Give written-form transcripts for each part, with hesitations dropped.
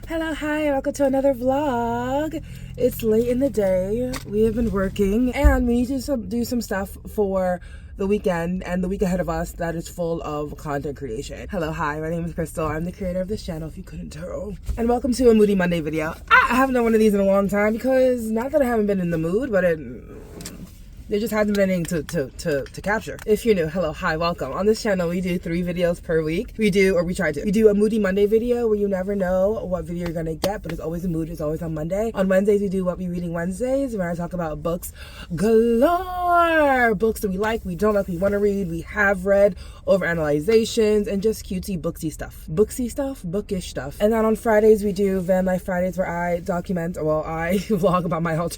Hello, hi, welcome to another vlog. It's late in the day. We have been working and we need to do some stuff for the weekend and the week ahead of us that is full of content creation. Hello, hi, my name is Crystal. I'm the creator of this channel, if you couldn't tell. And welcome to a Moody Monday video. I haven't done one of these in a long time because not that I haven't been in the mood, but it just hasn't been anything to capture. If you're new, hello, hi, welcome. On this channel, we do 3 videos per week. We do a Moody Monday video where you never know what video you're gonna get, but it's always a mood, it's always on Monday. On Wednesdays, we do What We Reading Wednesdays, where I talk about books galore. Books that we like, we don't like, we wanna read, we have read, overanalyzations, and just cutesy, booksy stuff. Booksy stuff? Bookish stuff. And then on Fridays, we do Van Life Fridays, where I vlog about my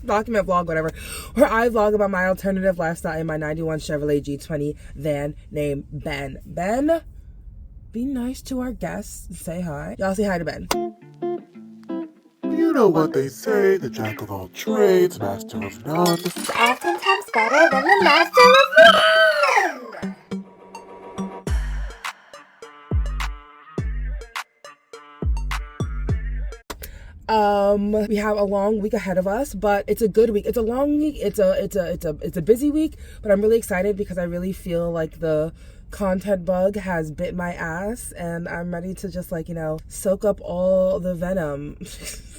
where I vlog about my alternative lifestyle in my 91 Chevrolet G20 van named Ben. Ben, be nice to our guests and say hi. Y'all say hi to Ben. You know what they say, the jack of all trades, master of none. Oftentimes better than the master of none. We have a long week ahead of us, but it's a good week. It's a long week. It's a busy week, but I'm really excited because I really feel like the content bug has bit my ass and I'm ready to just soak up all the venom.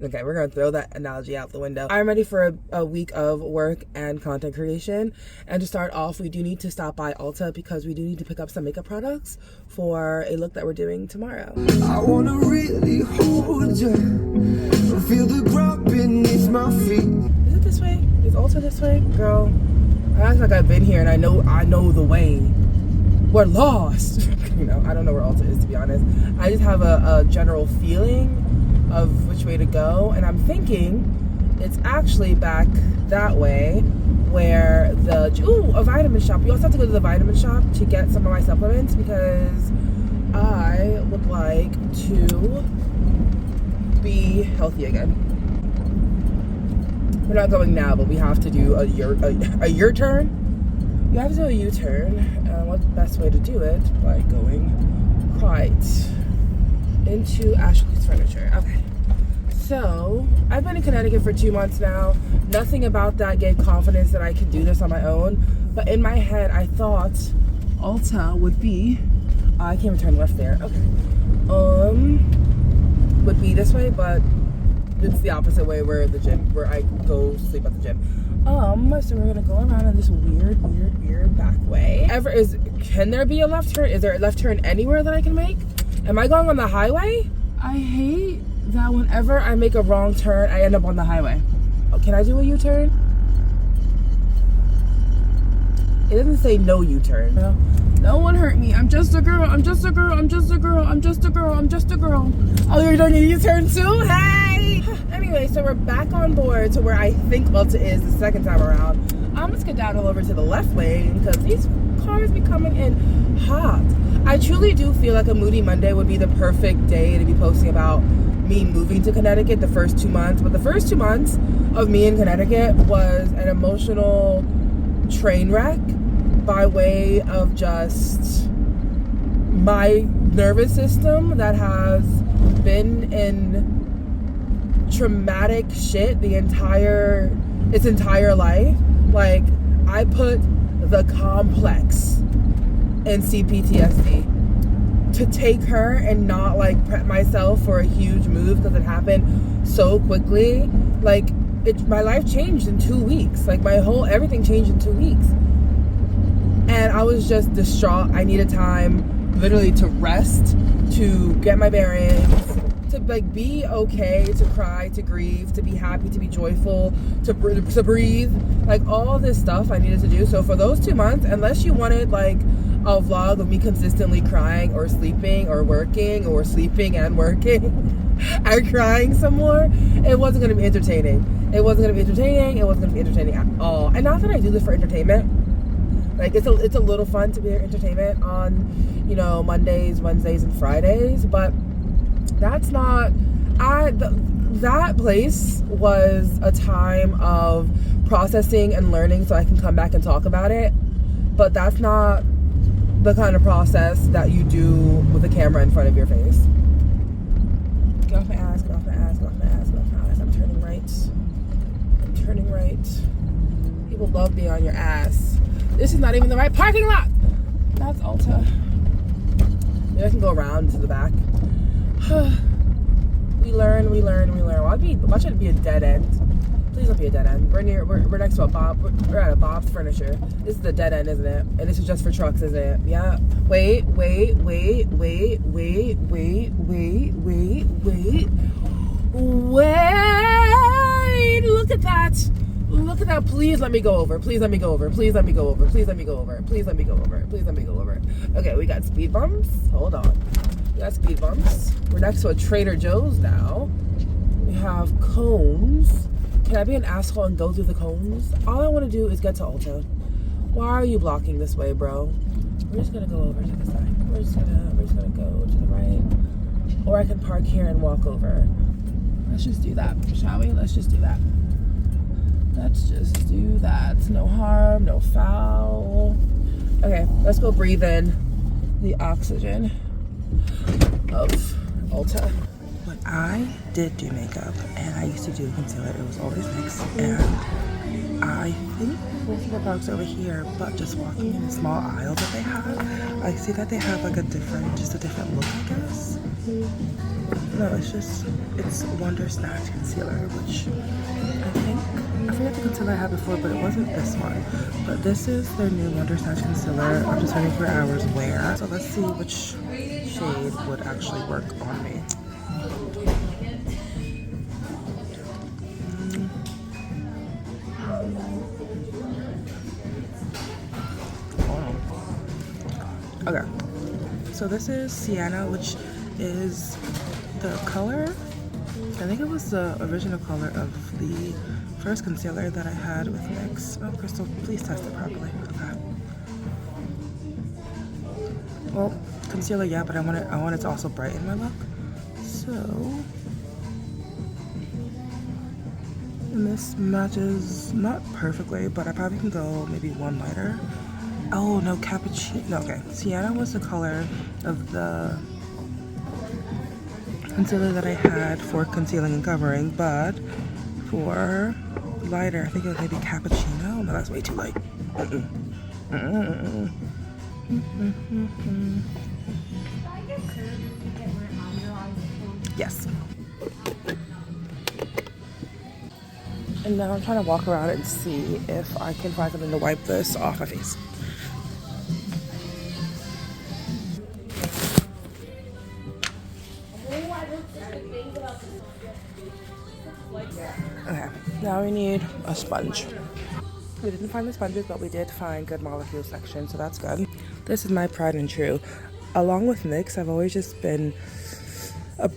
Okay, we're gonna throw that analogy out the window. I'm ready for a week of work and content creation. And to start off, we do need to stop by Ulta because we do need to pick up some makeup products for a look that we're doing tomorrow. I wanna really hold you, feel the ground beneath my feet. Is it this way? Is Ulta this way? Girl, I act like I've been here and I know the way. We're lost. I don't know where Ulta is, to be honest. I just have a general feeling of which way to go, and I'm thinking it's actually back that way where a vitamin shop. You also have to go to the vitamin shop to get some of my supplements because I would like to be healthy again. We're not going now, but we have to do a U-turn. You have to do a U-turn. What's the best way to do it? By going right into Ashley's Furniture. Okay. So, I've been in Connecticut for 2 months now. Nothing about that gave confidence that I could do this on my own. But in my head, I thought Ulta would be... I can't even turn left there. Okay. Would be this way, but it's the opposite way where I go sleep at the gym. So we're gonna go around in this weird back way. Can there be a left turn? Is there a left turn anywhere that I can make? Am I going on the highway? I hate that whenever I make a wrong turn, I end up on the highway. Oh, can I do a U-turn? It doesn't say no U-turn. No one hurt me. I'm just a girl. I'm just a girl. I'm just a girl. I'm just a girl. I'm just a girl. Oh, you're doing a U-turn too? Hey! Anyway, so we're back on board to where I think Ulta is the second time around. I'm just gonna skedaddle over to the left lane because these cars be coming in hot. I truly do feel like a Moody Monday would be the perfect day to be posting about me moving to Connecticut the first 2 months. But the first 2 months of me in Connecticut was an emotional train wreck by way of just my nervous system that has been in traumatic shit its entire life. Like, I put the complex in CPTSD. To take her and not prep myself for a huge move because it happened so quickly, my life changed in 2 weeks. Everything changed in 2 weeks. And I was just distraught. I needed time literally to rest, to get my bearings, to be okay, to cry, to grieve, to be happy, to be joyful, to breathe. All this stuff I needed to do. So for those 2 months, unless you wanted a vlog of me consistently crying or sleeping or working or sleeping and working and crying some more, it wasn't going to be entertaining. It wasn't going to be entertaining. It wasn't going to be entertaining at all. And not that I do this for entertainment. It's a little fun to be entertainment on, Mondays, Wednesdays, and Fridays, but that's not... that place was a time of processing and learning so I can come back and talk about it, but that's not the kind of process that you do with a camera in front of your face. Get off my ass. ass, get off my ass, get off my ass, get off my ass. I'm turning right. I'm turning right. People love being on your ass. This is not even the right parking lot. That's Ulta. Maybe I can go around to the back. We learn. Watch it be a dead end. Please don't be a dead end. We're next to a Bob. We're at a Bob's Furniture. This is the dead end, isn't it? And this is just for trucks, isn't it? Yeah. Wait. Look at that. Look at that. Please let me go over. Please let me go over. Please let me go over. Please let me go over. Please let me go over. Please let me go over. Okay, we got speed bumps. Hold on. We got speed bumps. We're next to a Trader Joe's now. We have cones. Can I be an asshole and go through the cones? All I want to do is get to Ulta. Why are you blocking this way, bro? We're just gonna go over to the side. We're just gonna go to the right. Or I can park here and walk over. Let's just do that, shall we? Let's just do that. Let's just do that. No harm, no foul. Okay, let's go breathe in the oxygen of Ulta. When I did do makeup and I used to do concealer, it was always NYX, and I think most of the products over here, but just walking in the small aisle that they have, I see that they have like a different look, I guess. No, it's Wonder Snatch Concealer, which I forget the concealer I had before, but it wasn't this one. But this is their new Wonder Snatch Concealer up to 24 hours wear. So let's see which shade would actually work on me. Okay, so this is Sienna, which is the color, I think it was the original color of the first concealer that I had with NYX. Oh, Crystal, please test it properly. Okay. Well, concealer, yeah, but I want it to also brighten my look. So, and this matches not perfectly, but I probably can go maybe one lighter. Oh no, cappuccino. No, okay. Sienna was the color of the concealer that I had for concealing and covering, but for lighter, I think it was maybe cappuccino. No, that's way too light. Yes. And now I'm trying to walk around and see if I can find something to wipe this off my face. Okay, now we need a sponge. We didn't find the sponges, but we did find good molecule section, so that's good. This is my pride and true. Along with NYX, I've always just been a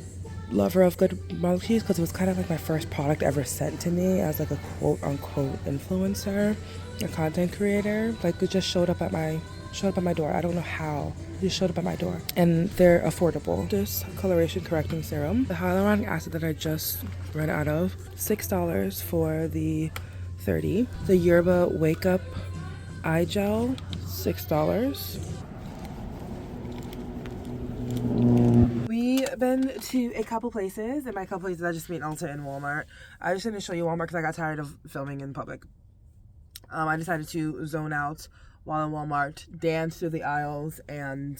lover of good molecules because it was kind of like my first product ever sent to me as like a quote-unquote influencer, a content creator. Like it just showed up at my door. I don't know how. It just showed up at my door. And they're affordable. This coloration correcting serum. The hyaluronic acid that I just ran out of, $6 for the 30. The Yerba Wake Up Eye Gel, $6. We've been to a couple places, and by couple places I just mean Ulta and Walmart. I just didn't show you Walmart because I got tired of filming in public. I decided to zone out while in Walmart, dance through the aisles, and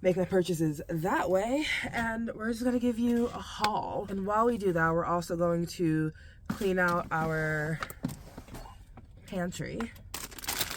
make my purchases that way. And we're just gonna give you a haul. And while we do that, we're also going to clean out our pantry.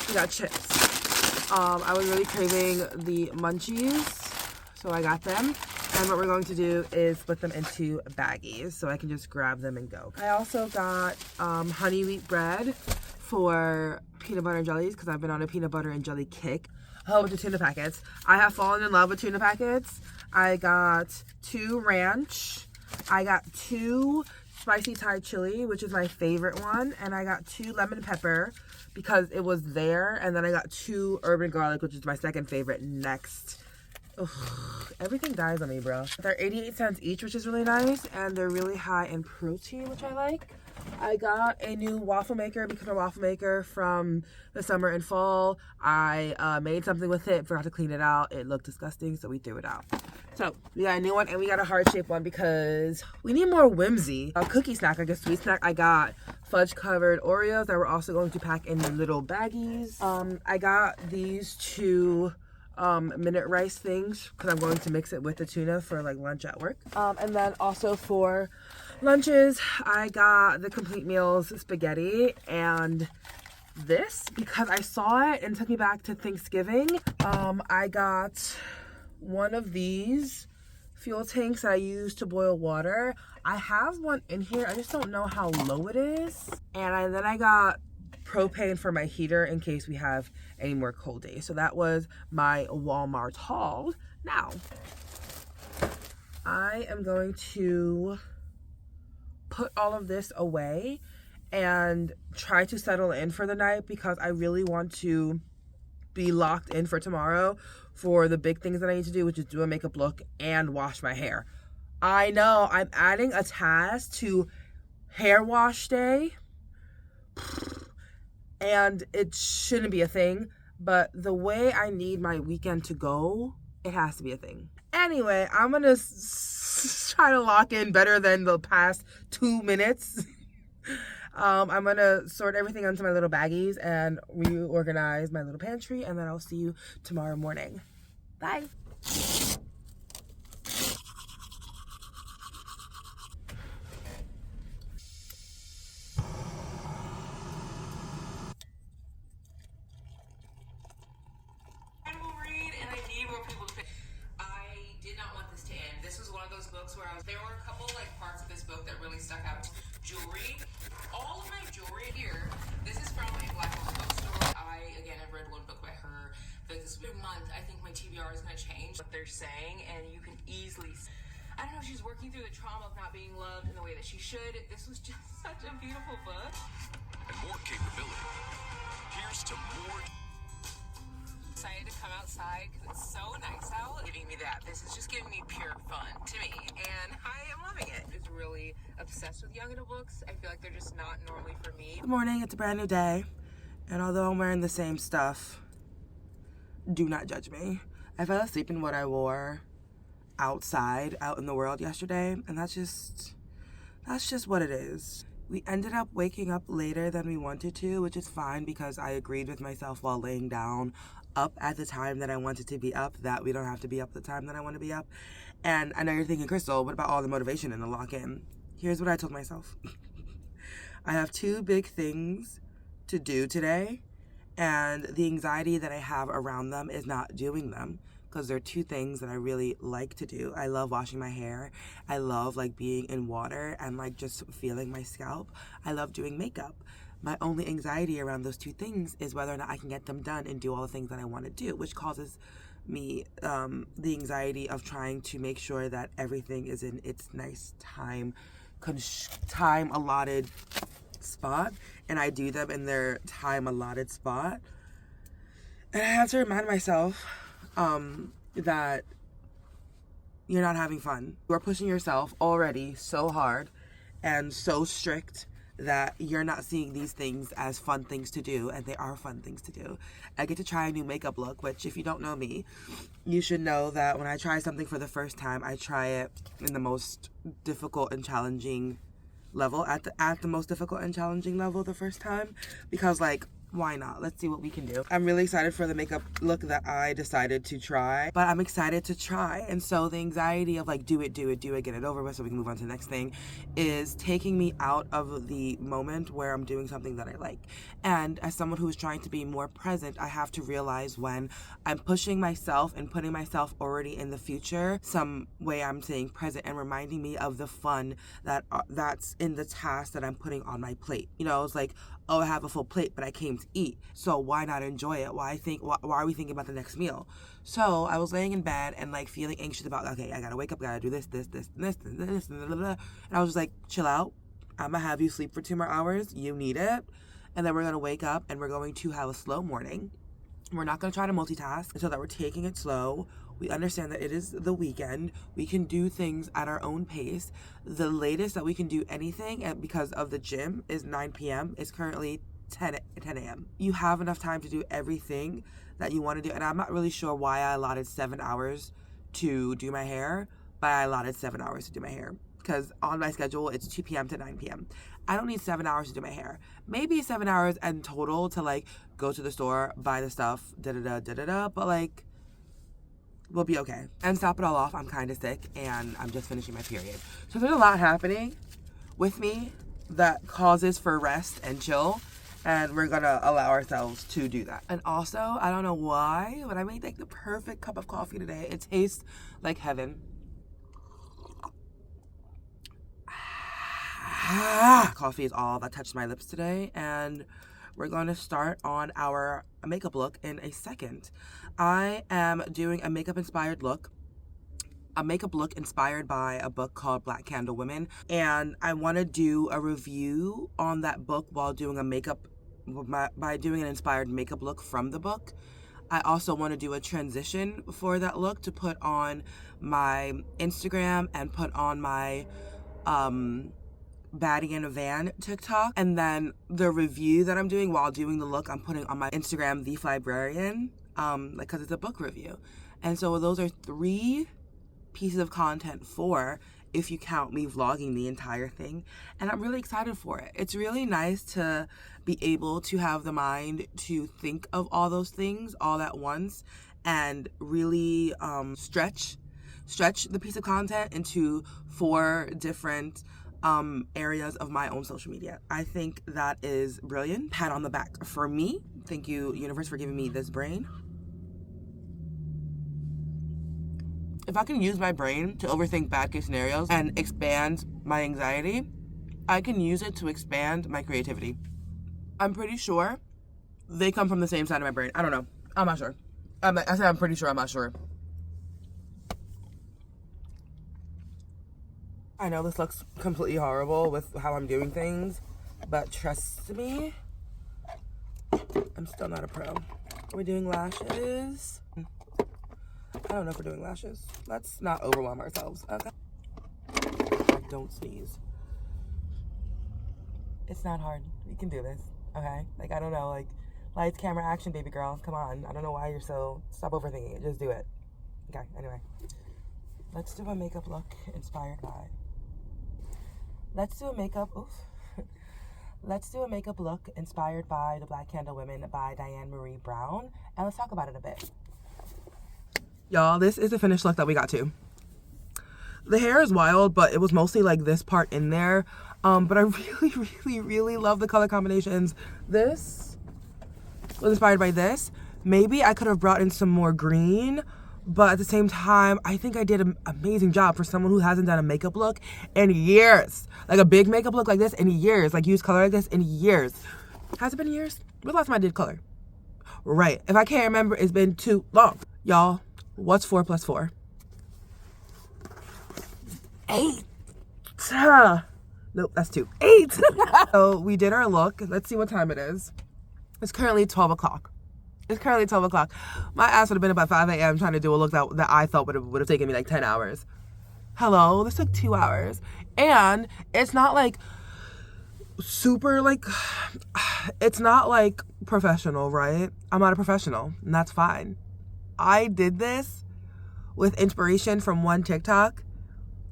We got chips. I was really craving the munchies, so I got them. And what we're going to do is split them into baggies so I can just grab them and go. I also got honey wheat bread for peanut butter and jellies because I've been on a peanut butter and jelly kick. A whole bunch of tuna packets. I have fallen in love with tuna packets. I got 2 ranch. I got 2 spicy Thai chili, which is my favorite one. And I got 2 lemon pepper because it was there. And then I got 2 urban garlic, which is my second favorite, next Ugh, everything dies on me, bro. They're 88 cents each, which is really nice, and they're really high in protein, which I like. I got a new waffle maker, because my waffle maker from the summer and fall, I made something with it, forgot to clean it out. It looked disgusting, so we threw it out. So we got a new one, and we got a heart-shaped one because we need more whimsy. A cookie snack, I guess sweet snack. I got fudge-covered Oreos that we're also going to pack in little baggies. I got these two minute rice things because I'm going to mix it with the tuna for like lunch at work. And then also for lunches, I got the Complete Meals spaghetti and this because I saw it and took me back to Thanksgiving. I got one of these fuel tanks that I use to boil water. I have one in here, I just don't know how low it is. And then I got propane for my heater in case we have any more cold days. So that was my Walmart haul. Now, I am going to put all of this away and try to settle in for the night because I really want to be locked in for tomorrow for the big things that I need to do, which is do a makeup look and wash my hair. I know I'm adding a task to hair wash day, and it shouldn't be a thing, but the way I need my weekend to go, it has to be a thing. Anyway, I'm gonna try to lock in better than the past 2 minutes. I'm gonna sort everything into my little baggies and reorganize my little pantry, and then I'll see you tomorrow morning. Bye. There were a couple like parts of this book that really stuck out. Jewelry, all of my jewelry here. This is from a Black woman bookstore. I again have read one book by her. But this month, I think my TBR is going to change what they're saying, and you can easily. I don't know. She's working through the trauma of not being loved in the way that she should. This was just such a beautiful book. And more capability. Here's to more. Excited to come outside because it's so nice out. Giving me that. This is just giving me pure fun to me, and I am loving it. It's really obsessed with young adult books. I feel like they're just not normally for me. Good morning, it's a brand new day, and although I'm wearing the same stuff, do not judge me. I fell asleep in what I wore outside, out in the world yesterday, and that's just what it is. We ended up waking up later than we wanted to, which is fine because I agreed with myself while laying down up at the time that I wanted to be up, that we don't have to be up at the time that I want to be up. And I know you're thinking, Crystal, what about all the motivation and the lock-in? Here's what I told myself. I have 2 big things to do today, and the anxiety that I have around them is not doing them, because they're 2 things that I really like to do. I love washing my hair. I love like being in water and like just feeling my scalp. I love doing makeup. My only anxiety around those 2 things is whether or not I can get them done and do all the things that I want to do, which causes me the anxiety of trying to make sure that everything is in its nice time allotted spot, and I do them in their time allotted spot. And I have to remind myself that you're not having fun. You're pushing yourself already so hard and so strict that you're not seeing these things as fun things to do, and they are fun things to do. I get to try a new makeup look, which if you don't know me, you should know that when I try something for the first time, I try it in the most difficult and challenging level, at the most difficult and challenging level the first time, because like, why not? Let's see what we can do. I'm really excited for the makeup look that I decided to try, but I'm excited to try. And so the anxiety of like, do it, get it over with so we can move on to the next thing is taking me out of the moment where I'm doing something that I like. And as someone who is trying to be more present, I have to realize when I'm pushing myself and putting myself already in the future, some way I'm staying present and reminding me of the fun that's in the task that I'm putting on my plate. You know, it's like, oh, I have a full plate, but I came to eat. So why not enjoy it? Why are we thinking about the next meal? So I was laying in bed and like feeling anxious about, okay, I gotta wake up, gotta do this, and blah, blah, blah. And I was just like, chill out. I'm gonna have you sleep for 2 more hours. You need it. And then we're gonna wake up and we're going to have a slow morning. We're not gonna try to multitask, so that we're taking it slow. We understand that it is the weekend. We can do things at our own pace. The latest that we can do anything, and because of the gym, is 9 p.m. It's currently 10 a.m. You have enough time to do everything that you want to do. And I'm not really sure why I allotted 7 hours to do my hair, but I allotted 7 hours to do my hair. Because on my schedule, it's 2 p.m. to 9 p.m. I don't need 7 hours to do my hair. Maybe 7 hours in total to, like, go to the store, buy the stuff, da-da-da, but, like, we'll be okay. And stop it all off, I'm kind of sick, and I'm just finishing my period. So there's a lot happening with me that causes for rest and chill, and we're gonna allow ourselves to do that. And also, I don't know why, but I made, like, the perfect cup of coffee today. It tastes like heaven. Coffee is all that touched my lips today, and we're going to start on our makeup look in a second. I am doing a makeup inspired look. A makeup look inspired by a book called Black Candle Women, and I want to do a review on that book while doing a makeup, by doing an inspired makeup look from the book. I also want to do a transition for that look to put on my Instagram and put on my Baddie in a Van TikTok, and then the review that I'm doing while doing the look I'm putting on my Instagram, The Librarian, because it's a book review. And so those are 3 pieces of content, 4 if you count me vlogging the entire thing, and I'm really excited for it. It's really nice to be able to have the mind to think of all those things all at once and really stretch the piece of content into 4 different areas of my own social media. I think that is brilliant. Pat on the back for me. Thank you, universe, for giving me this brain. If I can use my brain to overthink bad case scenarios and expand my anxiety, I can use it to expand my creativity. I'm pretty sure they come from the same side of my brain. I don't know. I'm not sure. I said I'm pretty sure. I'm not sure. I know this looks completely horrible with how I'm doing things, but trust me, I'm still not a pro. We're doing lashes. I don't know if we're doing lashes. Let's not overwhelm ourselves, okay? Don't sneeze. It's not hard. We can do this, okay? Like, I don't know, like, lights, camera, action, baby girl. Come on. I don't know why you're so... Stop overthinking it. Just do it. Okay, anyway. Let's do a makeup look inspired by... Let's do a makeup look inspired by The Black Candle Women by Diane Marie Brown. And let's talk about it a bit. Y'all, this is the finished look that we got to. The hair is wild, but it was mostly like this part in there. But I really love the color combinations. This was inspired by this. Maybe I could have brought in some more green, but at the same time, I think I did an amazing job for someone who hasn't done a makeup look in years. Like a big makeup look like this in years. Like use color like this in years. Has it been years? When the last time I did color? Right. If I can't remember, it's been too long. Y'all, what's 4 plus 4? 8. Nope, that's 2. 8. So we did our look. Let's see what time it is. It's currently 12 o'clock. It's currently 12 o'clock. My ass would have been up at 5 a.m. trying to do a look that I thought would have taken me like 10 hours. Hello, this took 2 hours. And it's not like super like, it's not like professional, right? I'm not a professional, and that's fine. I did this with inspiration from one TikTok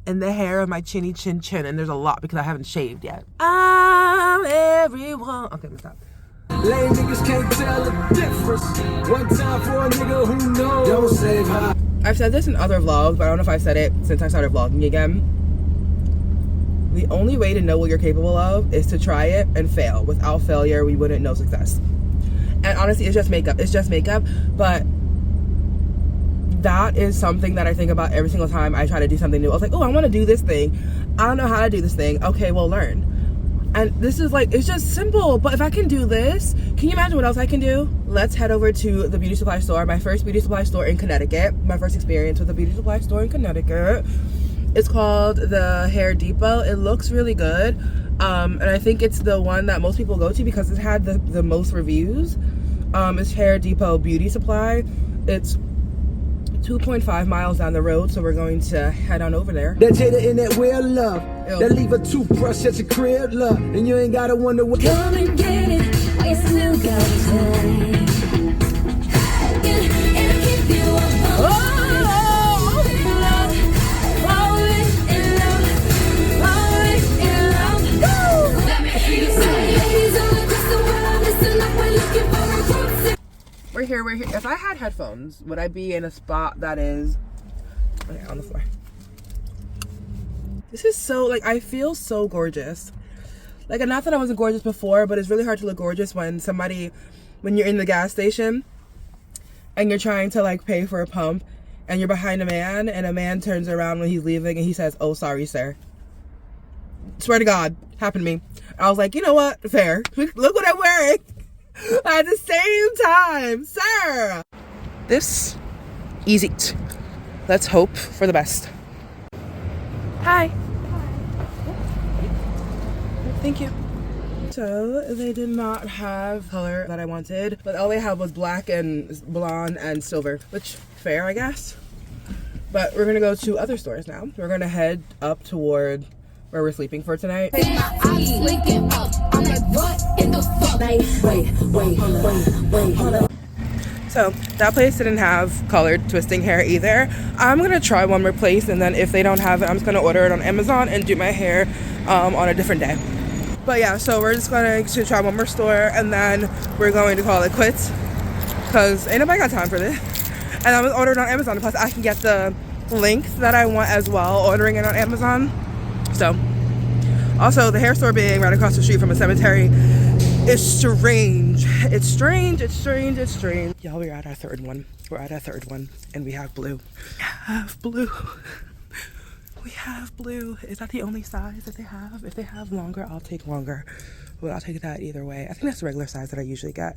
and the hair of my chinny chin chin, and there's a lot because I haven't shaved yet. I'm everyone. Okay, let's stop. Lame niggas can't tell the difference. One time for a nigga who knows. Don't save her. I've said this in other vlogs, but I don't know if I've said it since I started vlogging again. The only way to know what you're capable of is to try it and fail. Without failure, we wouldn't know success. And honestly, it's just makeup. It's just makeup, but that is something that I think about every single time I try to do something new. I was like, oh, I want to do this thing. I don't know how to do this thing. Okay, well, learn. And this is like, it's just simple, but if I can do this, can you imagine what else I can do? Let's head over to the beauty supply store, my first beauty supply store in Connecticut, my first experience with a beauty supply store in Connecticut. It's called the Hair Depot. It looks really good, and I think it's the one that most people go to because it's had the most reviews. It's Hair Depot Beauty Supply. It's 2.5 miles down the road, so we're going to head on over there. That Jada in that well love. Ew. That leave a toothbrush at your crib, love. And you ain't gotta wonder what. Come and get it, we still got time. It'll keep you up. Always in love, always in love. Let me hear you say, ladies all across the world, listen up, we're looking for recruits. We're here. If I had headphones, would I be in a spot that is okay, on the floor? This is so, like, I feel so gorgeous. Like, not that I wasn't gorgeous before, but it's really hard to look gorgeous when you're in the gas station and you're trying to, like, pay for a pump and you're behind a man and a man turns around when he's leaving and he says, "Oh, sorry, sir." Swear to God, happened to me. I was like, you know what? Fair. Look what I'm wearing at the same time, sir. This easy. Let's hope for the best. Hi. Thank you. So they did not have color that I wanted, but all they had was black and blonde and silver, which fair, I guess. But we're gonna go to other stores now. We're gonna head up toward where we're sleeping for tonight. I'm waking up, I'm like, what in the fuck? Wait, hold up. So that place didn't have colored twisting hair either. I'm gonna try one more place, and then if they don't have it, I'm just gonna order it on Amazon and do my hair on a different day. But yeah, so we're just going to try one more store, and then we're going to call it quits because ain't nobody got time for this. And I'm gonna order it on Amazon, plus I can get the length that I want as well ordering it on Amazon. So also the hair store being right across the street from a cemetery is strange. It's strange. Y'all, we're at our third one. And we have blue. We have blue. Is that the only size that they have? If they have longer, I'll take longer. Well, I'll take that either way. I think that's the regular size that I usually get.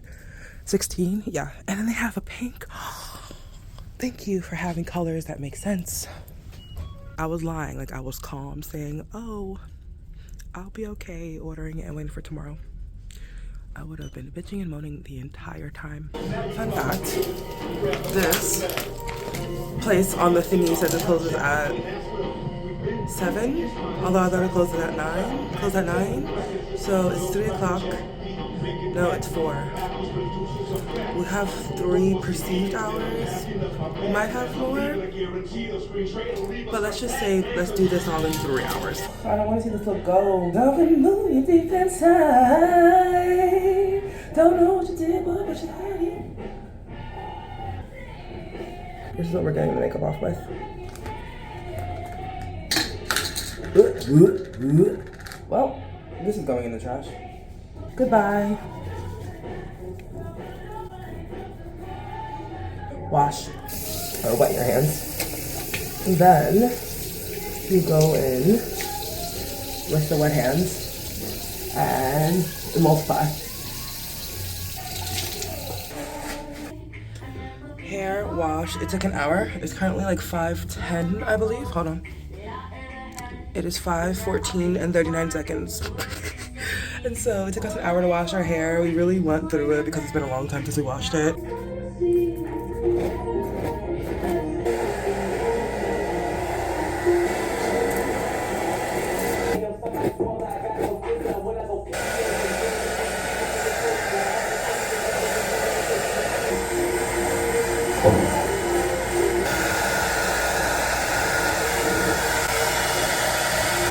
16, yeah. And then they have a pink. Thank you for having colors that make sense. I was lying, like I was calm, saying, oh, I'll be okay ordering it and waiting for tomorrow. I would have been bitching and moaning the entire time. Fun fact, this place on the thingy says it closes at 7, although I thought it closed at 9. So it's 3 o'clock. No, it's 4. We have 3 perceived hours. We might have more. But let's just say, let's do this all in 3 hours. I don't want to see this look go. Love and move you deep inside. Don't know what you did, but you had it. This is what we're getting the makeup off with. Well, this is going in the trash. Goodbye. Wash or wet your hands. And then you go in with the wet hands and emulsify. Hair wash. It took an hour. It's currently like 5:10, I believe. Hold on. It is 5:14 and 39 seconds. And so it took us an hour to wash our hair. We really went through it because it's been a long time since we washed it.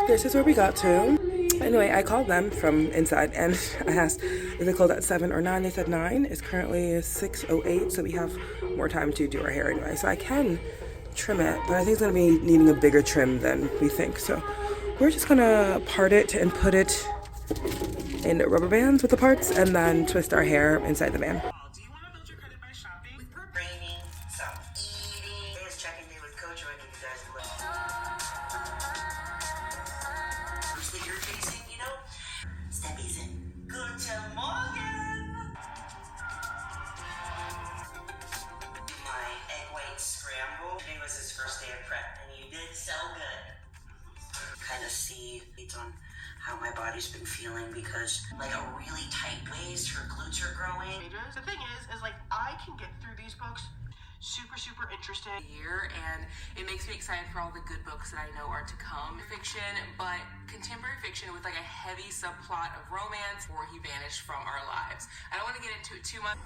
This is where we got to. Anyway, I called them from inside and I asked if they closed at 7 or 9. They said 9. It's currently 6:08, so we have more time to do our hair anyway. So I can trim it, but I think it's gonna be needing a bigger trim than we think. So we're just gonna part it and put it in rubber bands with the parts and then twist our hair inside the van. Do you want to build your credit by shopping? With training, some eating. Today's checking day with Coach. I give you guys a little. That you're facing, you know? Steppies in. Guten Morgen. My egg white scramble. Today was his first day of prep, and you did so good. Kind of see on how my body's been feeling because like a really tight waist, her glutes are growing. The thing is like I can get through these books super interesting year, and it makes me excited for all the good books that I know are to come. Fiction, but contemporary fiction with like a heavy subplot of romance, or he vanished from our lives. I don't want to get into it too much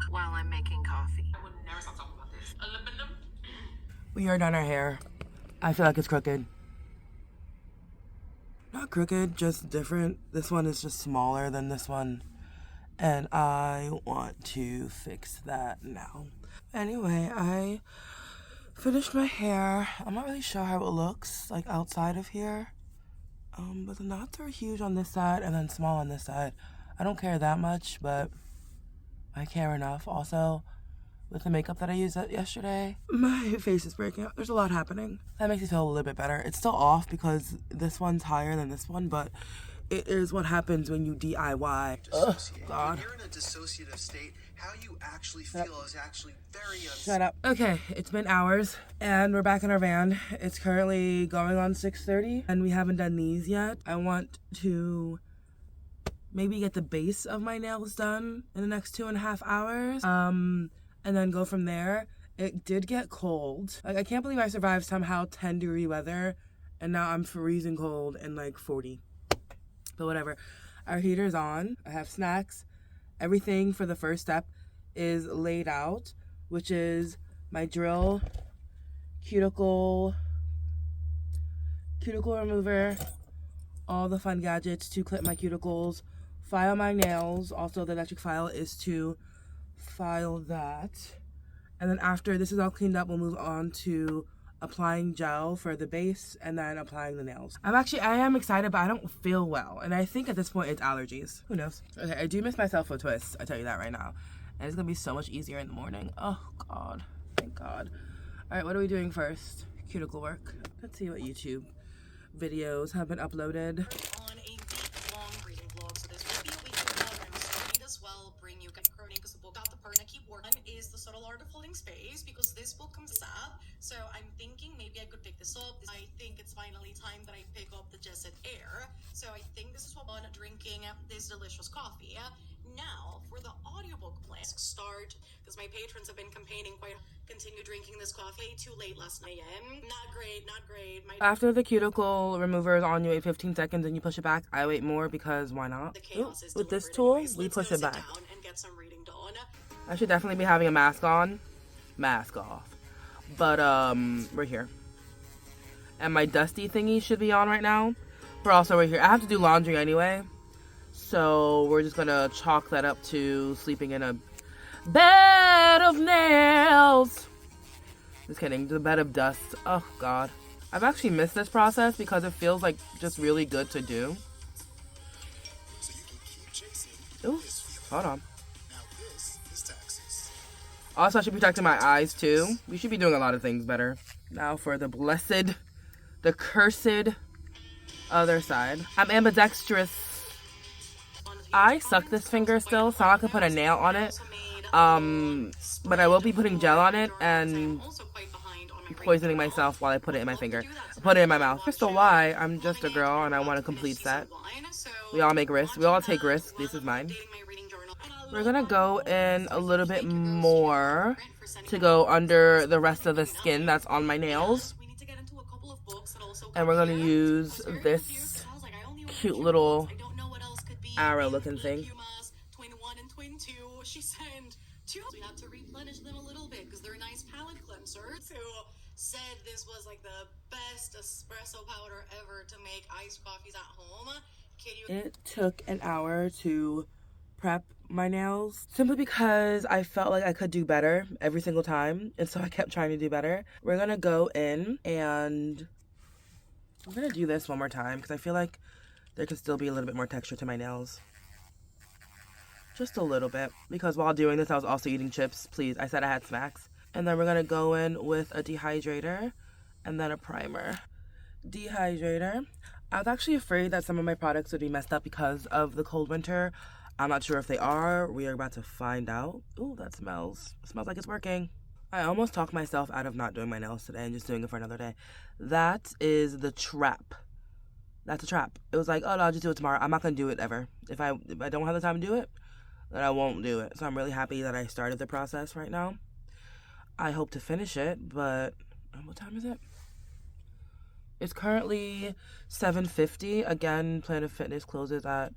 while I'm making coffee. I would never stop talking about this. Aluminum. We are done our hair. I feel like it's crooked. Not crooked, just different. This one is just smaller than this one. And I want to fix that now. Anyway, I finished my hair. I'm not really sure how it looks, like outside of here. But the knots are huge on this side and then small on this side. I don't care that much, but I care enough. Also, with the makeup that I used yesterday, my face is breaking out. There's a lot happening. That makes me feel a little bit better. It's still off because this one's higher than this one, but it is what happens when you DIY. Oh, God. When you're in a dissociative state, how you actually feel is actually very unstable. Shut up. Okay, it's been hours, and we're back in our van. It's currently going on 6:30, and we haven't done these yet. I want to maybe get the base of my nails done in the next 2.5 hours, and then go from there. It did get cold. Like, I can't believe I survived somehow 10-degree weather, and now I'm freezing cold and like 40. But whatever. Our heater's on. I have snacks. Everything for the first step is laid out, which is my drill, cuticle remover, all the fun gadgets to clip my cuticles, file my nails. Also, the electric file is to file that. And then after this is all cleaned up, we'll move on to applying gel for the base and then applying the nails. I am excited, but I don't feel well. And I think at this point it's allergies. Who knows? Okay, I do miss my cell phone twists. I tell you that right now. And it's gonna be so much easier in the morning. Oh God, thank God. All right, what are we doing first? Cuticle work. Let's see what YouTube videos have been uploaded. On a week-long reading vlog, so this will be a weekly vlog. I'm might as well bring you guys because the book got the part I keep working on is The Subtle Art of Holding Space, because this book comes up. So I'm thinking maybe I could pick this up. I think it's finally time that I pick up the Jesset Air. So I think this is what I'm drinking this delicious coffee. Now for the audiobook plan start, because my patrons have been campaigning quite. Continue drinking this coffee too late last night. Not great. After the cuticle remover is on, you wait 15 seconds and you push it back. I wait more because why not? Ooh, with this tool, we push it back. I should definitely be having a mask on. Mask off. But we're here. And my dusty thingy should be on right now. We're also right here. I have to do laundry anyway. So we're just gonna chalk that up to sleeping in a bed of nails. Just kidding, the bed of dust. Oh God. I've actually missed this process because it feels like just really good to do. Ooh, hold on. Also, I should be protecting my eyes too. We should be doing a lot of things better. Now for the blessed, the cursed other side. I'm ambidextrous. I suck this finger still, so I can put a nail on it. But I will be putting gel on it and poisoning myself while I put it in my finger. Put it in my mouth. Crystal Y, I'm just a girl and I want a complete set. We all make risks. We all take risks. This is mine. We're gonna go in a little bit more to go under the rest of the skin that's on my nails. And we're gonna use this cute little arrow looking thing. We have to replenish them a little bit because they're a nice palette cleanser. So said this was like the best espresso powder ever to make iced coffees at home. It took an hour to prep my nails simply because I felt like I could do better every single time, and so I kept trying to do better. We're gonna go in and I'm gonna do this one more time because I feel like there could still be a little bit more texture to my nails. Just a little bit, because while doing this I was also eating chips. Please, I said I had snacks. And then we're gonna go in with a dehydrator and then a primer. Dehydrator. I was actually afraid that some of my products would be messed up because of the cold winter. I'm not sure if they are. We are about to find out. Ooh, that smells like it's working. I almost talked myself out of not doing my nails today and just doing it for another day. That is the trap. That's a trap. It was like, oh no, I'll just do it tomorrow. I'm not gonna do it ever. If I don't have the time to do it, then I won't do it. So I'm really happy that I started the process right now. I hope to finish it, but what time is it? It's currently 7:50. Again, Planet Fitness closes at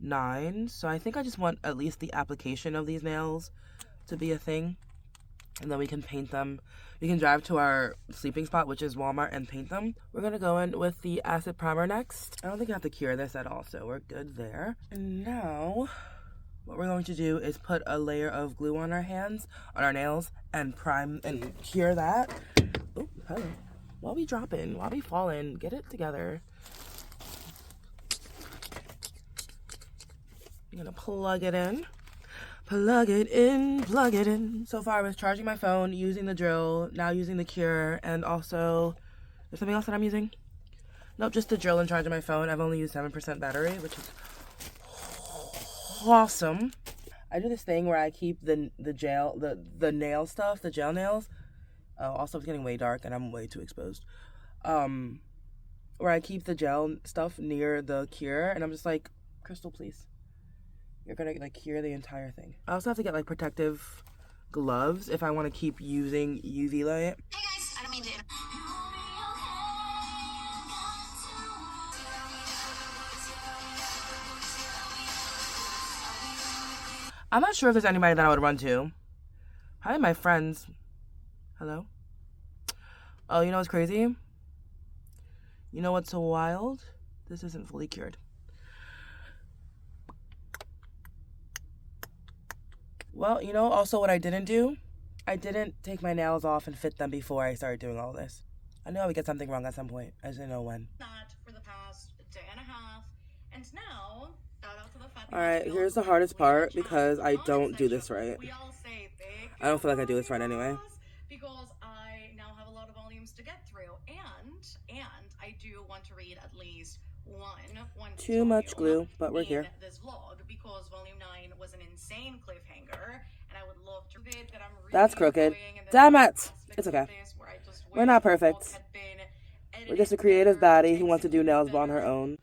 9. So I think I just want at least the application of these nails to be a thing. And then we can paint them. We can drive to our sleeping spot, which is Walmart, and paint them. We're going to go in with the acid primer next. I don't think I have to cure this at all, so we're good there. And now, what we're going to do is put a layer of glue on our hands, on our nails, and prime and cure that. Oh, hello. While we dropping, while we falling, get it together. I'm going to plug it in. Plug it in, plug it in. So far I was charging my phone, using the drill, now using the cure, and also, there's something else that I'm using? Nope, just the drill and charging my phone. I've only used 7% battery, which is awesome. I do this thing where I keep the nail stuff, the gel nails. Oh, also it's getting way dark and I'm way too exposed. Where I keep the gel stuff near the cure, and I'm just like, Crystal, please. You're gonna like cure the entire thing. I also have to get like protective gloves if I want to keep using UV light. Hey guys, I don't mean to. I'm not sure if there's anybody that I would run to. Hi, my friends. Hello? Oh, you know what's crazy? You know what's so wild? This isn't fully cured. Well, you know also what I didn't do? I didn't take my nails off and fit them before I started doing all this. I knew I would get something wrong at some point. I just didn't know when. That for the past day and a half, and now shout out to the fact. All right, here's the hardest part because I don't do this right. I don't feel like I do this right anyway. Because I now have a lot of volumes to get through, and I do want to read at least one Too much glue, but we're here. This vlog because volume 9 was an insane cliffhanger, and I would love to read that. I'm really That's crooked. Damn it! It's okay. We're not perfect. We're just a creative baddie who wants to do nails on her own.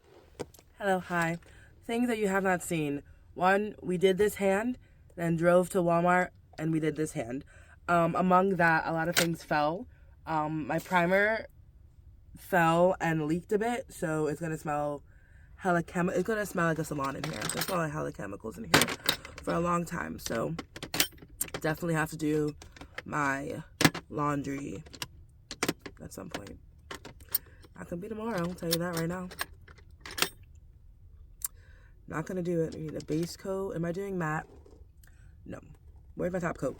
Hello, hi. Things that you have not seen. One, we did this hand, then drove to Walmart, and we did this hand. Among that, a lot of things fell. My primer fell and leaked a bit, so it's gonna smell it's gonna smell like a salon in here. There's a lot of hella chemicals in here for a long time, so definitely have to do my laundry at some point. Not gonna be tomorrow, I'll tell you that right now. Not gonna do it. I need a base coat. Am I doing matte? No. Where's my top coat?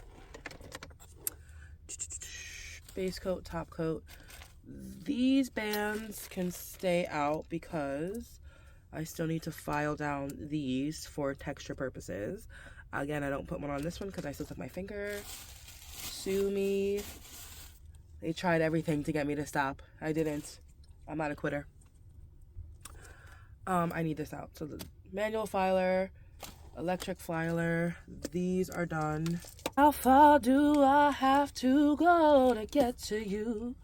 Base coat, top coat. These bands can stay out because I still need to file down these for texture purposes. Again, I don't put one on this one because I still took my finger. Sue me. They tried everything to get me to stop. I didn't. I'm not a quitter. I need this out. So the manual filer, electric filer, these are done. How far do I have to go to get to you?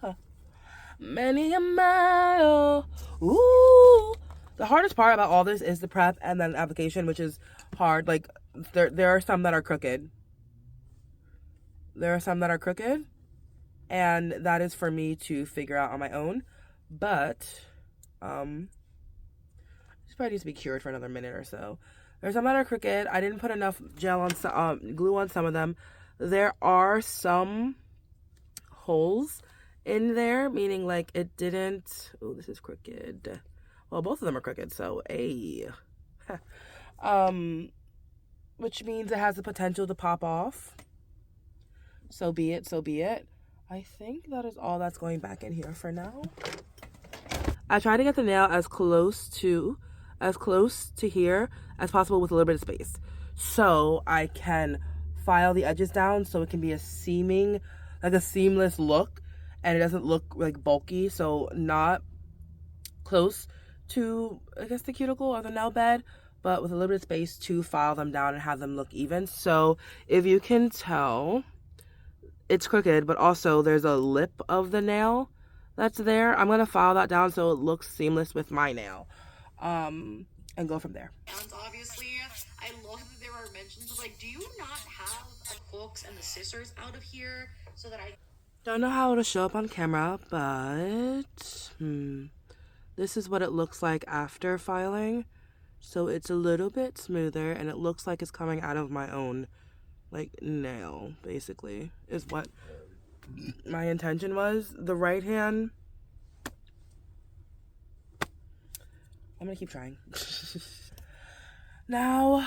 Many a mile. Ooh. The hardest part about all this is the prep and then application, which is hard. Like, there are some that are crooked. There are some that are crooked. And that is for me to figure out on my own. But, this probably needs to be cured for another minute or so. There's some that are crooked. I didn't put enough gel on some, glue on some of them. There are some holes in there, meaning like it didn't. Oh, this is crooked. Well, both of them are crooked, so which means it has the potential to pop off. So be it, so be it. I think that is all that's going back in here for now. I try to get the nail as close to here as possible with a little bit of space, so I can file the edges down so it can be a seamless look, and it doesn't look like bulky. So not close to, I guess, the cuticle or the nail bed, but with a little bit of space to file them down and have them look even. So if you can tell, it's crooked, but also there's a lip of the nail that's there. I'm gonna file that down so it looks seamless with my nail, and go from there. And obviously, I I love that there are mentions of like, do you not have the hooks and the scissors out of here so that I don't know how it'll show up on camera, but this is what it looks like after filing. So it's a little bit smoother, and it looks like it's coming out of my own, like, nail, basically, is what my intention was. The right hand, I'm gonna keep trying. Now,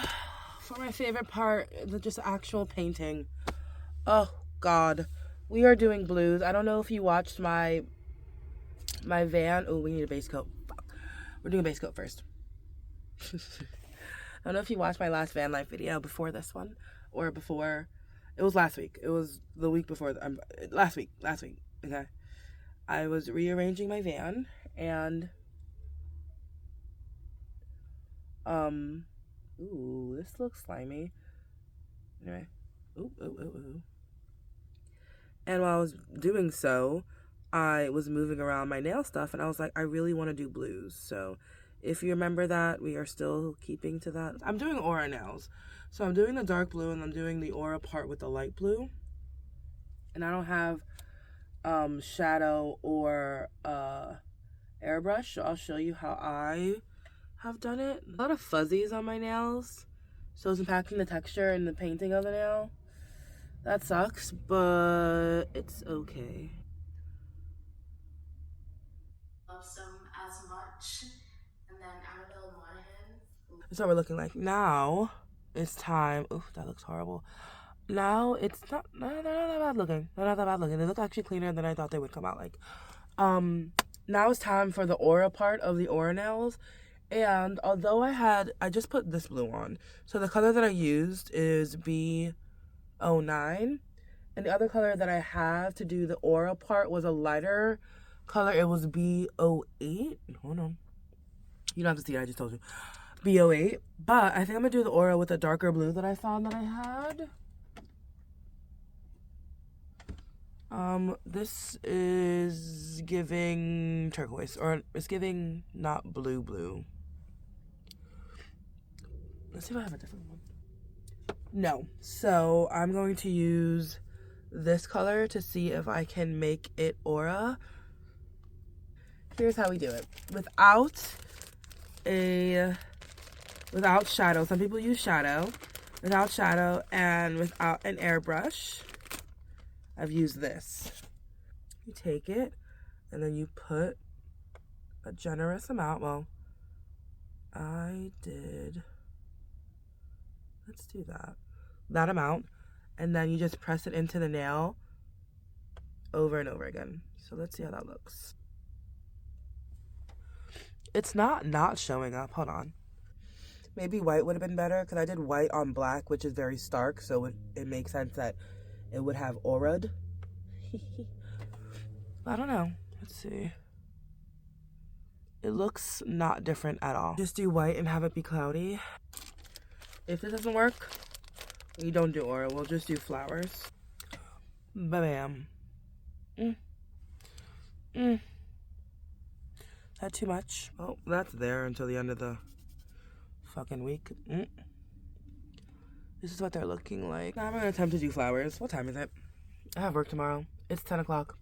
for my favorite part, the just actual painting. Oh, God. We are doing blues. I don't know if you watched my van. Oh, we need a base coat. Fuck. We're doing a base coat first. I don't know if you watched my last van life video before this one, or before. It was last week. It was the week before. Last week. Okay. I was rearranging my van, and ooh, this looks slimy. Anyway, ooh. And while I was doing so, I was moving around my nail stuff, and I was like, I really want to do blues. So if you remember that, we are still keeping to that. I'm doing aura nails. So I'm doing the dark blue, and I'm doing the aura part with the light blue. And I don't have shadow or airbrush, so I'll show you how I have done it. A lot of fuzzies on my nails, so it's impacting the texture and the painting of the nail. That sucks, but it's okay. love some as much? And then Annabelle Monaghan. That's what we're looking like. Now it's time. Ooh, that looks horrible. Now it's not that bad looking. They're not that bad looking. They look actually cleaner than I thought they would come out like. Now it's time for the aura part of the aura nails. And although I just put this blue on. So the color that I used is B09. And the other color that I have to do the aura part was a lighter color. It was B08. Hold on. You don't have to see it. I just told you. B08. But I think I'm going to do the aura with a darker blue that I found that I had. This is giving turquoise. Or it's giving not blue. Let's see if I have a different one. No. So I'm going to use this color to see if I can make it aura. Here's how we do it. Without shadow. Some people use shadow. Without shadow and without an airbrush, I've used this. You take it and then you put a generous amount. Well, I did. Let's do that amount, and then you just press it into the nail over and over again. So let's see how that looks. It's not showing up. Hold on. Maybe white would have been better, because I did white on black, which is very stark, so it makes sense that it would have aura'd. I don't know. Let's see. It looks not different at all. Just do white and have it be cloudy. If this doesn't work, we don't do aura. We'll just do flowers. Bam. Is that too much? Oh, that's there until the end of the fucking week. This is what they're looking like. Now I'm gonna attempt to do flowers. What time is it? I have work tomorrow. It's 10 o'clock.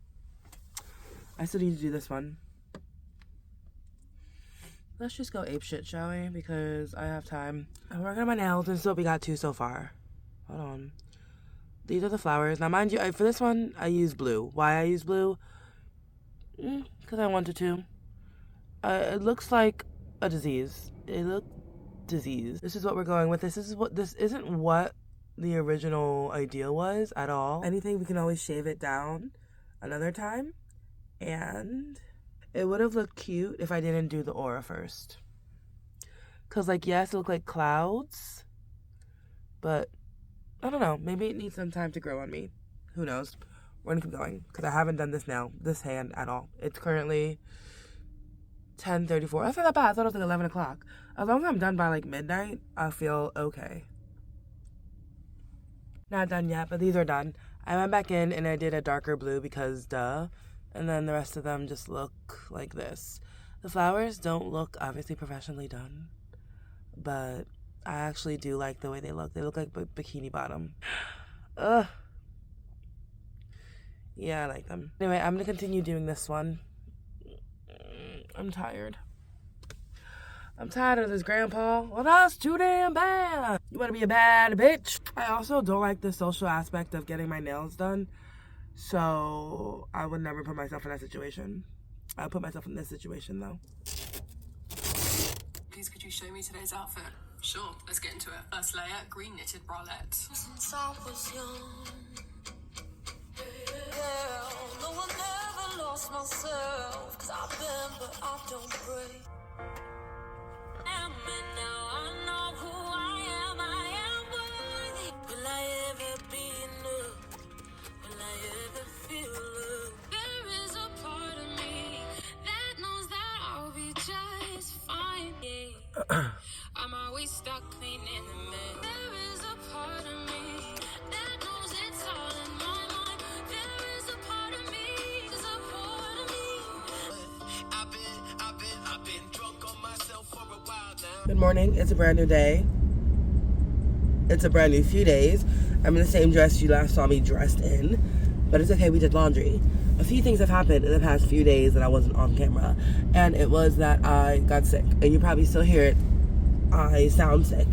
I still need to do this one. Let's just go apeshit, shall we? Because I have time. I'm working on my nails, and so we got 2 so far. Hold on. These are the flowers. Now, mind you, for this one, I use blue. Why I use blue? Because I wanted to. It looks like a disease. It looks disease. This is what we're going with. This isn't what the original idea was at all. Anything, we can always shave it down another time. And it would have looked cute if I didn't do the aura first. Because, like, yes, it looked like clouds. But, I don't know. Maybe it needs some time to grow on me. Who knows? We're going to keep going. Because I haven't done this hand at all. It's currently 10:34. That's not that bad. I thought it was like 11 o'clock. As long as I'm done by, like, midnight, I feel okay. Not done yet, but these are done. I went back in and I did a darker blue because duh. And then the rest of them just look like this. The flowers don't look obviously professionally done, but I actually do like the way they look. They look like bikini bottom. Ugh. Yeah, I like them. Anyway, I'm gonna continue doing this one. I'm tired. I'm tired of this, Grandpa. Well, that's too damn bad. You wanna be a bad bitch? I also don't like the social aspect of getting my nails done. So I would never put myself in that situation. I put myself in this situation though. Please, could you show me today's outfit? Sure, let's get into it. First layer, green knitted bralette. Since I was young, no one ever lost myself. 'Cause I've been, but I don't break. And now I know who I am worthy. Will I ever be enough? Will I ever feel love? There is a part of me that knows that I'll be just fine. Yeah. I'm always stuck cleaning the mess. There is a part of me that knows it's all in my mind. There is a part of me, there's a part of me. I've been drunk on myself for a while now. Good morning. It's a brand new day. It's a brand new few days. I'm in the same dress you last saw me dressed in, but it's okay. We did laundry. A few things have happened in the past few days that I wasn't on camera, and it was that I got sick, and you probably still hear it. I sound sick.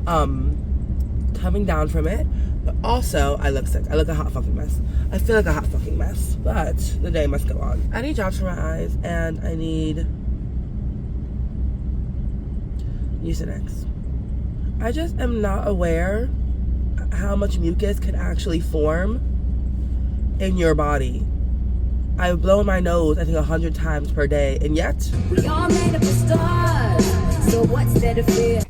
Coming down from it, but also I look sick. I look a hot fucking mess. I feel like a hot fucking mess, but the day must go on. I need drops for my eyes, and I need Mucinex. I just am not aware how much mucus can actually form in your body. I've blown my nose, I think, 100 times per day, and yet We all made up of stars, so what's there to fear?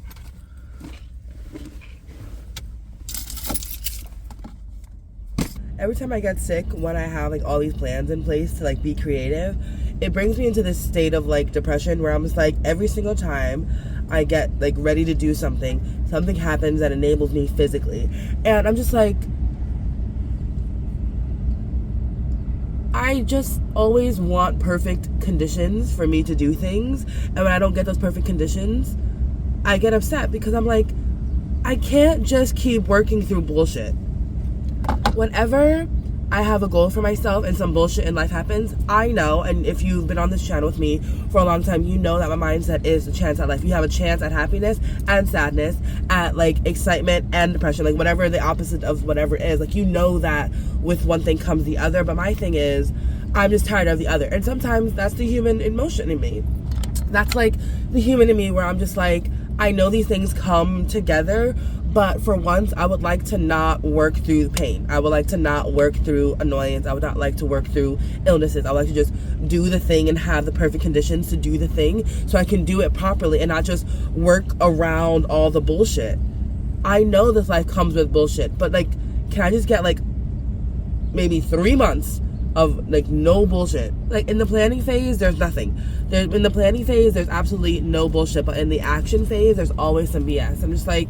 every time I get sick, when I have like all these plans in place to like be creative, it brings me into this state of like depression where I'm just like, every single time I get like ready to do something, something happens that enables me physically, and I'm just like, I just always want perfect conditions for me to do things, and when I don't get those perfect conditions, I get upset because I'm like, I can't just keep working through bullshit. Whenever I have a goal for myself and some bullshit in life happens, I know, and if you've been on this channel with me for a long time, you know that my mindset is a chance at life. You have a chance at happiness and sadness, at like excitement and depression, like whatever the opposite of whatever it is. Like, you know that with one thing comes the other, but my thing is, I'm just tired of the other. And sometimes that's the human emotion in me. That's like the human in me where I'm just like, I know these things come together, but for once, I would like to not work through pain. I would like to not work through annoyance. I would not like to work through illnesses. I would like to just do the thing and have the perfect conditions to do the thing so I can do it properly and not just work around all the bullshit. I know this life comes with bullshit, but like, can I just get like maybe 3 months of like no bullshit? Like in the planning phase, there's nothing. In the planning phase, there's absolutely no bullshit, but in the action phase, there's always some BS. I'm just like,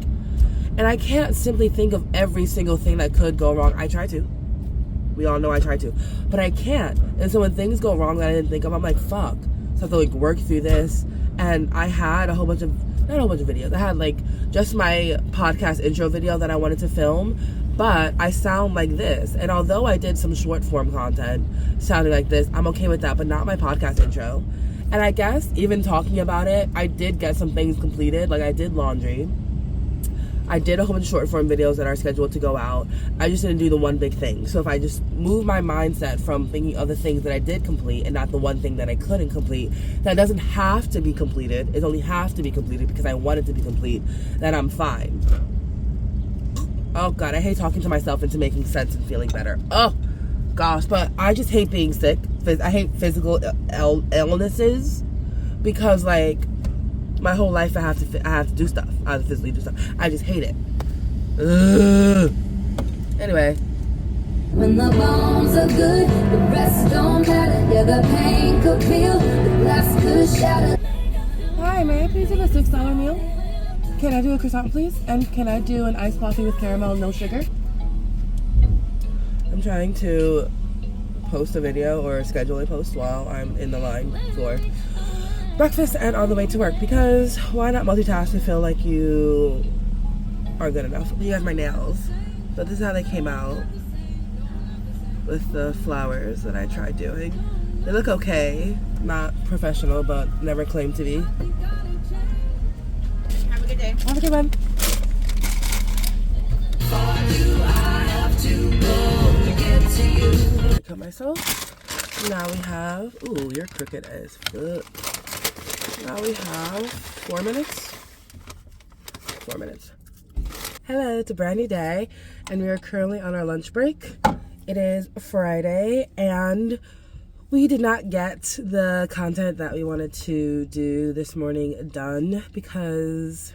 and I can't simply think of every single thing that could go wrong. I try to. We all know I try to. But I can't. And so when things go wrong that I didn't think of, I'm like, fuck. So I have to like work through this. And I had not a whole bunch of videos. I had like just my podcast intro video that I wanted to film. But I sound like this. And although I did some short form content sounding like this, I'm okay with that, but not my podcast intro. And I guess even talking about it, I did get some things completed. Like I did laundry. I did a whole bunch of short form videos that are scheduled to go out. I just didn't do the one big thing. So if I just move my mindset from thinking of the things that I did complete and not the one thing that I couldn't complete, that doesn't have to be completed. It only has to be completed because I want it to be complete, then I'm fine. Oh God, I hate talking to myself into making sense and feeling better. Oh gosh, but I just hate being sick. I hate physical illnesses because like, my whole life I have to do stuff. I have to physically do stuff. I just hate it. Ugh. Anyway. When the bones are good, the rest don't matter. Yeah, the pain could peel, the glass could shatter. Hi, may I please have a $6 meal? Can I do a croissant, please? And can I do an iced coffee with caramel, no sugar? I'm trying to post a video or schedule a post while I'm in the line for breakfast and on the way to work, because why not multitask and feel like you are good enough. You guys, my nails. So this is how they came out with the flowers that I tried doing. They look okay. Not professional, but never claimed to be. Have a good day. Have a good one. I cut myself. Now we have, ooh, you're crooked as fuck. Now we have 4 minutes. 4 minutes. Hello, it's a brand new day, and we are currently on our lunch break. It is Friday, and we did not get the content that we wanted to do this morning done because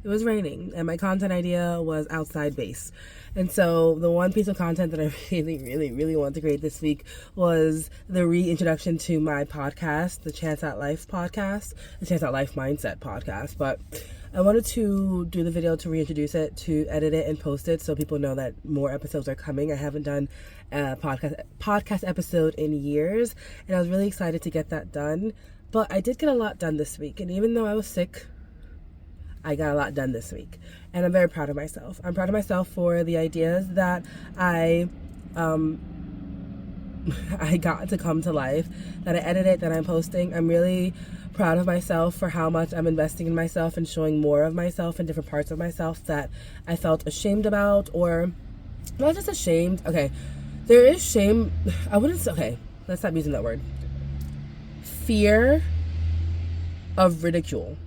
it was raining, and my content idea was outside base. And so the one piece of content that I really wanted to create this week was the reintroduction to my podcast, the Chance at Life podcast, the Chance at Life Mindset podcast. But I wanted to do the video to reintroduce it, to edit it and post it so people know that more episodes are coming. I haven't done a podcast episode in years, and I was really excited to get that done. But I did get a lot done this week, and even though I was sick, I got a lot done this week, and I'm very proud of myself. I'm proud of myself for the ideas that I got to come to life, that I edited, that I'm posting. I'm really proud of myself for how much I'm investing in myself and showing more of myself and different parts of myself that I felt ashamed about, or not just ashamed. Okay, there is shame. I wouldn't say, okay, let's stop using that word. Fear of ridicule.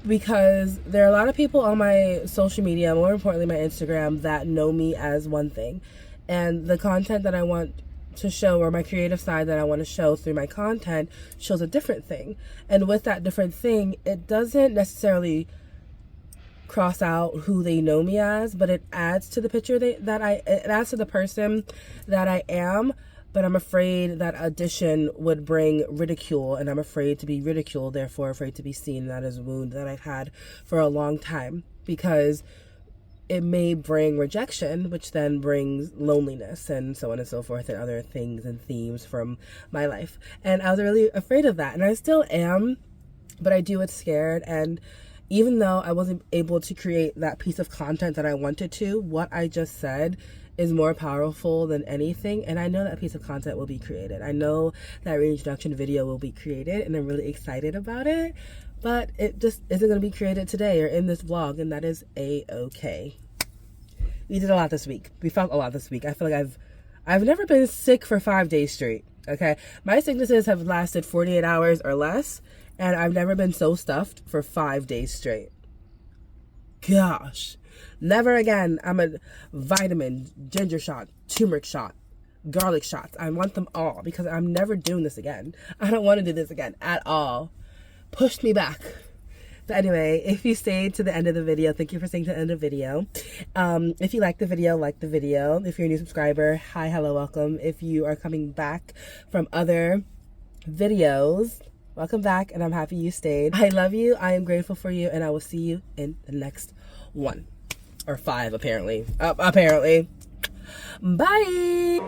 Because there are a lot of people on my social media, more importantly my Instagram, that know me as one thing. And the content that I want to show, or my creative side that I want to show through my content, shows a different thing. And with that different thing, it doesn't necessarily cross out who they know me as, but it adds to the picture it adds to the person that I am. But I'm afraid that addition would bring ridicule, and I'm afraid to be ridiculed, therefore afraid to be seen. That is a wound that I've had for a long time, because it may bring rejection, which then brings loneliness and so on and so forth, and other things and themes from my life. And I was really afraid of that, and I still am, but I do it scared. And even though I wasn't able to create that piece of content that I wanted to, what I just said is more powerful than anything, and I know that piece of content will be created. I know that reintroduction video will be created, and I'm really excited about it, but it just isn't going to be created today or in this vlog, and that is a-okay. We did a lot this week. We felt a lot this week. I feel like I've never been sick for 5 days straight, okay? My sicknesses have lasted 48 hours or less, and I've never been so stuffed for 5 days straight. Gosh. Never again. I'm a vitamin, ginger shot, turmeric shot, garlic shots. I want them all, because I'm never doing this again. I don't want to do this again at all. Pushed me back. But anyway, if you stayed to the end of the video, thank you for staying to the end of the video. If you like the video, like the video. If you're a new subscriber, hi, hello, welcome. If you are coming back from other videos, welcome back, and I'm happy you stayed. I love you. I am grateful for you, and I will see you in the next one. Or 5, apparently. Apparently. Bye!